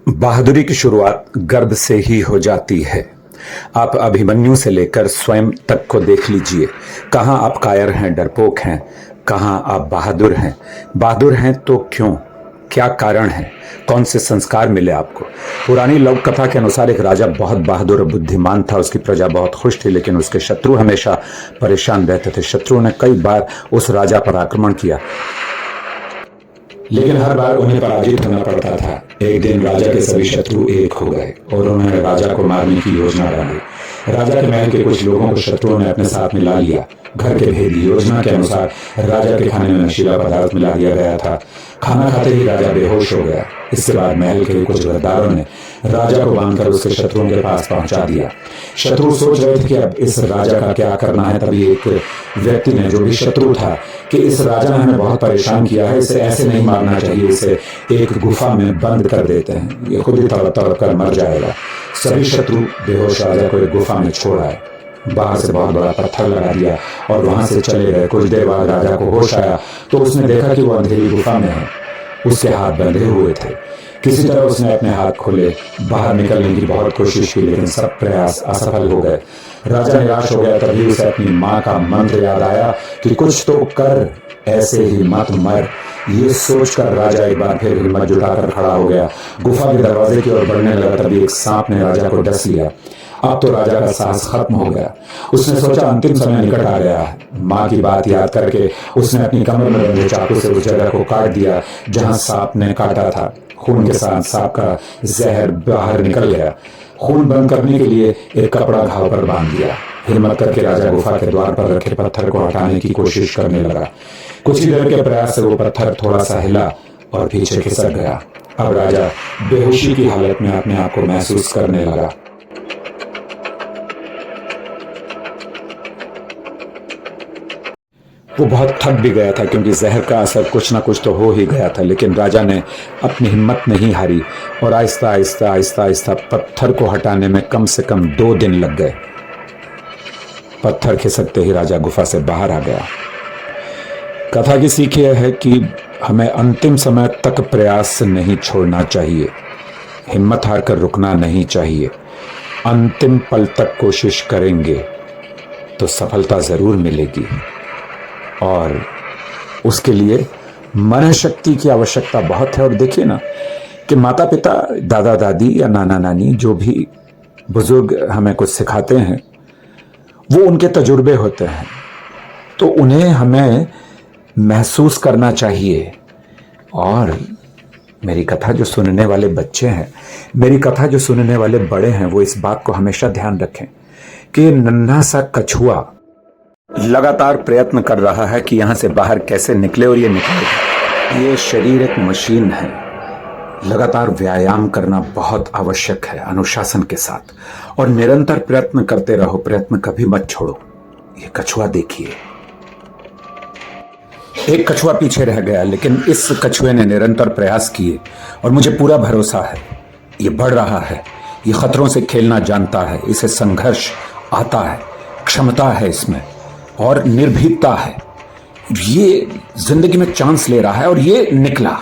बहादुरी की शुरुआत गर्भ से ही हो जाती है। आप अभिमन्यु से लेकर स्वयं तक को देख लीजिए। कहाँ आप कायर हैं, डरपोक हैं, कहाँ आप बहादुर हैं। बहादुर हैं तो क्यों, क्या कारण है, कौन से संस्कार मिले आपको। पुरानी लोक कथा के अनुसार एक राजा बहुत बहादुर और बुद्धिमान था। उसकी प्रजा बहुत खुश थी, लेकिन उसके शत्रु हमेशा परेशान रहते थे। शत्रुओं ने कई बार उस राजा पर आक्रमण किया, लेकिन हर बार उन्हें पराजित होना पड़ता था। एक दिन राजा के सभी शत्रु एक हो गए और उन्होंने राजा को मारने की योजना बनाई। राजा के महल के कुछ लोगों को शत्रुओं ने अपने साथ मिला लिया। घर के भेदी योजना के अनुसार राजा के खाने में नशीला पदार्थ मिला दिया गया था। खाना खाते ही राजा बेहोश हो गया। इसके बाद महल के कुछ गद्दारों ने राजा को बांधकर उसके शत्रुओं के पास पहुंचा दिया। शत्रु सोच रहे थे कि अब इस राजा का क्या करना है। तभी एक व्यक्ति ने, जो भी शत्रु था, कि इस राजा ने हमें बहुत परेशान किया है, इसे ऐसे नहीं मारना चाहिए, इसे एक गुफा में बंद कर देते हैं, ये खुद ही तड़प तड़प कर मर जाएगा। सभी शत्रु बेहोश राजा को एक गुफा में छोड़ आए। बाहर से बहुत बड़ा पत्थर लगा दिया और वहां से चले गए। कुछ देर बाद राजा को होश आया तो उसने देखा कि वो अंधेरी गुफा में है। उसके हाथ बंधे हुए थे। किसी तरह उसने अपने हाथ खोले, बाहर निकलने की बहुत कोशिश की, लेकिन सब प्रयास असफल हो गए। राजा निराश हो गया। तभी उसे अपनी माँ का मंत्र याद आया कि कुछ तो कर, ऐसे ही मत मर। ये सोचकर राजा एक बार फिर हिम्मत जुटाकर खड़ा हो गया। गुफा के दरवाजे की ओर बढ़ने लगा। तभी एक सांप ने राजा को डस लिया। अब तो राजा का साहस खत्म हो गया। उसने सोचा अंतिम समय निकट आ गया है। माँ की बात याद करके उसने अपनी कमर में बंधे चाकू से उस जगह को काट दिया जहां सांप ने काटा था। खून के साथ सांप का जहर बाहर निकल गया। खून बंद करने के लिए एक कपड़ा घाव पर बांध दिया। हिम्मत करके राजा गुफा के द्वार पर रखे पत्थर को हटाने की कोशिश करने लगा। कुछ ही देर के प्रयास से वो पत्थर थोड़ा सा हिला और पीछे खिसक गया। अब राजा बेहोशी की हालत में अपने आप को महसूस करने लगा। वो बहुत थक भी गया था, क्योंकि जहर का असर कुछ ना कुछ तो हो ही गया था। लेकिन राजा ने अपनी हिम्मत नहीं हारी और आहिस्ता आहिस्ता आहिस्ता आहिस्ता पत्थर को हटाने में कम से कम 2 दिन लग गए। पत्थर खिसकते ही राजा गुफा से बाहर आ गया। कथा की सीख यह है कि हमें अंतिम समय तक प्रयास नहीं छोड़ना चाहिए, हिम्मत हार कर रुकना नहीं चाहिए। अंतिम पल तक कोशिश करेंगे तो सफलता जरूर मिलेगी, और उसके लिए मन शक्ति की आवश्यकता बहुत है। और देखिए ना कि माता पिता, दादा दादी या नाना नानी, जो भी बुजुर्ग हमें कुछ सिखाते हैं, वो उनके तजुर्बे होते हैं, तो उन्हें हमें महसूस करना चाहिए। और मेरी कथा जो सुनने वाले बच्चे हैं, मेरी कथा जो सुनने वाले बड़े हैं, वो इस बात को हमेशा ध्यान रखें कि नन्हा सा कछुआ लगातार प्रयत्न कर रहा है कि यहां से बाहर कैसे निकले, और ये निकलेगा। ये शरीर एक मशीन है। लगातार व्यायाम करना बहुत आवश्यक है, अनुशासन के साथ, और निरंतर प्रयत्न करते रहो। प्रयत्न कभी मत छोड़ो। ये कछुआ देखिए, एक कछुआ पीछे रह गया, लेकिन इस कछुए ने निरंतर प्रयास किए, और मुझे पूरा भरोसा है ये बढ़ रहा है। ये खतरों से खेलना जानता है, इसे संघर्ष आता है, क्षमता है इसमें, और निर्भीकता है। ये जिंदगी में चांस ले रहा है, और ये निकला,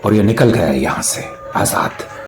और ये निकल गया यहां से आजाद।